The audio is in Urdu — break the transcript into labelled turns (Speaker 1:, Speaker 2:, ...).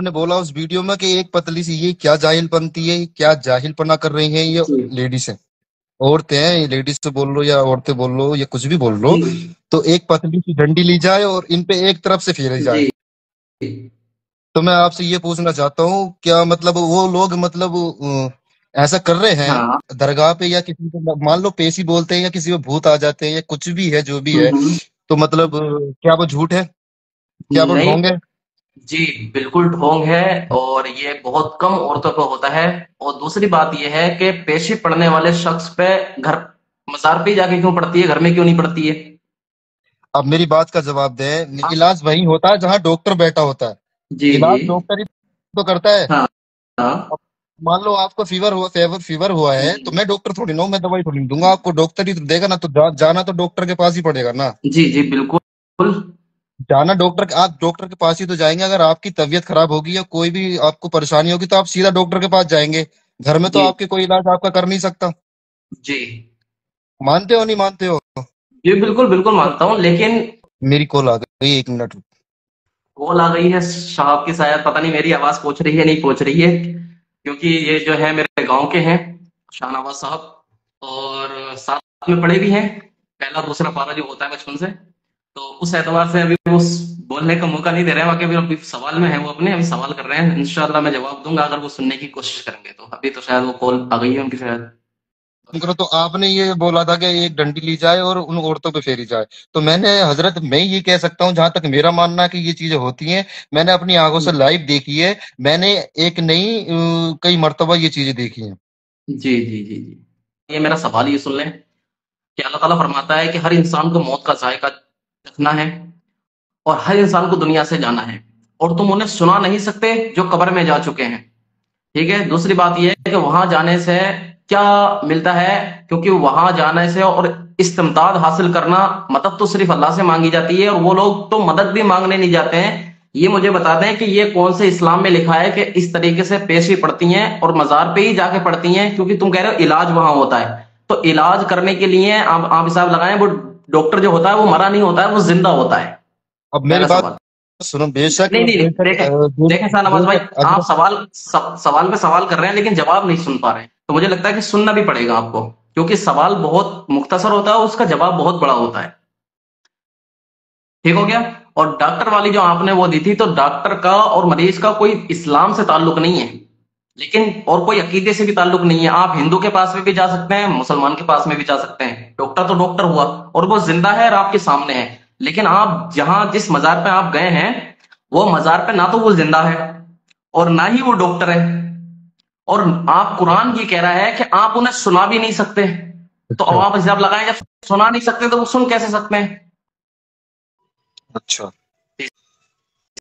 Speaker 1: نے بولا اس ویڈیو میں کہ ایک پتلی سی، یہ کیا جاہل پنتی ہے، کیا جاہل پنا کر رہی ہیں یہ
Speaker 2: جی
Speaker 1: لیڈیز ہیں، عورتیں ہیں، لیڈیز سے بول لو یا عورتیں بول لو یا کچھ بھی بول لو،
Speaker 2: جی
Speaker 1: تو ایک پتلی سی ڈنڈی لی جائے اور ان پہ ایک طرف سے پھیری جائے۔
Speaker 2: جی
Speaker 1: تو میں آپ سے یہ پوچھنا چاہتا ہوں، کیا مطلب وہ لوگ مطلب ایسا کر رہے ہیں
Speaker 2: ہاں
Speaker 1: درگاہ پہ، یا کسی کو مان لو پیسی بولتے ہیں یا کسی پہ بھوت آ جاتے ہیں یا کچھ بھی ہے جو بھی ہے،
Speaker 2: ہوں،
Speaker 1: تو مطلب کیا وہ جھوٹ ہے، کیا وہ
Speaker 2: نہیں
Speaker 1: ڈھونگ ہے؟
Speaker 2: جی بالکل ڈھونگ ہے، اور یہ بہت کم عورتوں پہ ہوتا ہے۔ اور دوسری بات یہ ہے کہ پیشی پڑنے والے شخص پہ گھر مزار پہ جا کے کیوں پڑتی ہے، گھر میں کیوں نہیں پڑتی ہے؟
Speaker 1: اب میری بات کا جواب دیں، علاج وہی ہوتا ہے جہاں ڈاکٹر بیٹھا ہوتا
Speaker 2: جی
Speaker 1: ہے،
Speaker 2: جی
Speaker 1: علاج ڈاکٹر ہی تو کرتا ہے۔
Speaker 2: ہاں ہاں
Speaker 1: اب مان لو آپ کو فیور ہوا ہے، تو میں ڈاکٹر تھوڑی نہ ہوں، میں دوائی تھوڑی نہ دوں گا آپ کو، ڈاکٹر ہی تو دے گا نا، تو جانا تو ڈاکٹر کے پاس ہی پڑے گا نا،
Speaker 2: جی جی بالکل
Speaker 1: جانا ڈاکٹر، آپ ڈاکٹر کے پاس ہی تو جائیں گے۔ اگر آپ کی طبیعت خراب ہوگی یا کوئی بھی آپ کو پریشانی ہوگی تو آپ سیدھا ڈاکٹر کے پاس جائیں گے، گھر میں تو
Speaker 2: جی
Speaker 1: آپ کے کوئی علاج آپ کا کر نہیں سکتا۔
Speaker 2: جی
Speaker 1: مانتے ہو نہیں مانتے ہو؟
Speaker 2: جی بالکل بالکل مانتا ہوں، لیکن
Speaker 1: میری کال آ گئی، 1 منٹ۔
Speaker 2: کال آ گئی ہے صاحب کی، شاید پتہ نہیں میری آواز پہنچ رہی ہے نہیں پہنچ رہی ہے، کیونکہ یہ جو ہے میرے گاؤں کے ہیں شاہ نواز صاحب، اور ساتھ میں پڑھے بھی ہیں پہلا دوسرا پارا جو ہوتا ہے بچپن سے، تو اس اعتبار سے ابھی وہ بولنے کا موقع نہیں دے رہے ہیں، باقی ابھی سوال میں ہے، وہ اپنے ابھی سوال کر رہے ہیں، انشاءاللہ میں جواب دوں گا اگر وہ سننے کی کوشش کریں گے تو۔ ابھی تو شاید وہ کال آ گئی ہے ان کی شاید۔
Speaker 1: کرو تو آپ نے یہ بولا تھا کہ ایک ڈنڈی لی جائے اور ان عورتوں پہ پھیری جائے، تو میں نے حضرت میں یہ کہہ سکتا ہوں جہاں تک میرا ماننا ہے کہ یہ چیزیں ہوتی ہیں، میں نے اپنی آنکھوں سے لائیو دیکھی ہے، میں نے ایک نہیں کئی مرتبہ یہ چیزیں دیکھی ہیں۔
Speaker 2: جی جی جی جی یہ میرا سوال یہ سن لیں کہ اللہ تعالیٰ فرماتا ہے کہ ہر انسان کو موت کا ذائقہ چکھنا ہے، اور ہر انسان کو دنیا سے جانا ہے، اور تم انہیں سنا نہیں سکتے جو قبر میں جا چکے ہیں، ٹھیک ہے؟ دوسری بات یہ ہے کہ وہاں جانے سے کیا ملتا ہے، کیونکہ وہاں جانے سے اور استمداد حاصل کرنا، مدد تو صرف اللہ سے مانگی جاتی ہے، اور وہ لوگ تو مدد بھی مانگنے نہیں جاتے ہیں۔ یہ مجھے بتا دیں کہ یہ کون سے اسلام میں لکھا ہے کہ اس طریقے سے پیشی پڑتی ہیں اور مزار پہ ہی جا کے پڑتی ہیں؟ کیونکہ تم کہہ رہے ہو علاج وہاں ہوتا ہے، تو علاج کرنے کے لیے آپ حساب لگائیں، وہ ڈاکٹر جو ہوتا ہے وہ مرا نہیں ہوتا ہے، وہ زندہ ہوتا ہے۔
Speaker 1: اب میری
Speaker 2: پہلا
Speaker 1: بات
Speaker 2: سوال۔
Speaker 1: سنو، بے شک
Speaker 2: نہیں نہیں
Speaker 1: بے
Speaker 2: نہیں
Speaker 1: شک
Speaker 2: دیکھیں شاہ
Speaker 1: بے
Speaker 2: نواز بھائی،
Speaker 1: شک
Speaker 2: آپ
Speaker 1: حضرت،
Speaker 2: سوال پہ سوال کر رہے ہیں لیکن جواب نہیں سن پا رہے ہیں، تو مجھے لگتا ہے کہ سننا بھی پڑے گا آپ کو، کیونکہ سوال بہت مختصر ہوتا ہے اور اس کا جواب بہت بڑا ہوتا ہے۔ ٹھیک ہو گیا؟ اور ڈاکٹر والی جو آپ نے وہ دی تھی، تو ڈاکٹر کا اور مریض کا کوئی اسلام سے تعلق نہیں ہے، لیکن اور کوئی عقیدے سے بھی تعلق نہیں ہے۔ آپ ہندو کے پاس میں بھی جا سکتے ہیں، مسلمان کے پاس میں بھی جا سکتے ہیں، ڈاکٹر تو ڈاکٹر ہوا اور وہ زندہ ہے اور آپ کے سامنے ہے، لیکن آپ جہاں جس مزار پہ آپ گئے ہیں وہ مزار پہ نہ تو وہ زندہ ہے اور نہ ہی وہ ڈاکٹر ہے، اور آپ قرآن یہ کہہ رہا ہے کہ آپ انہیں سنا بھی نہیں سکتے، تو اب
Speaker 1: اچھا
Speaker 2: آپ حساب لگائیں، جب سنا نہیں سکتے تو وہ سن کیسے سکتے ہیں؟
Speaker 1: اچھا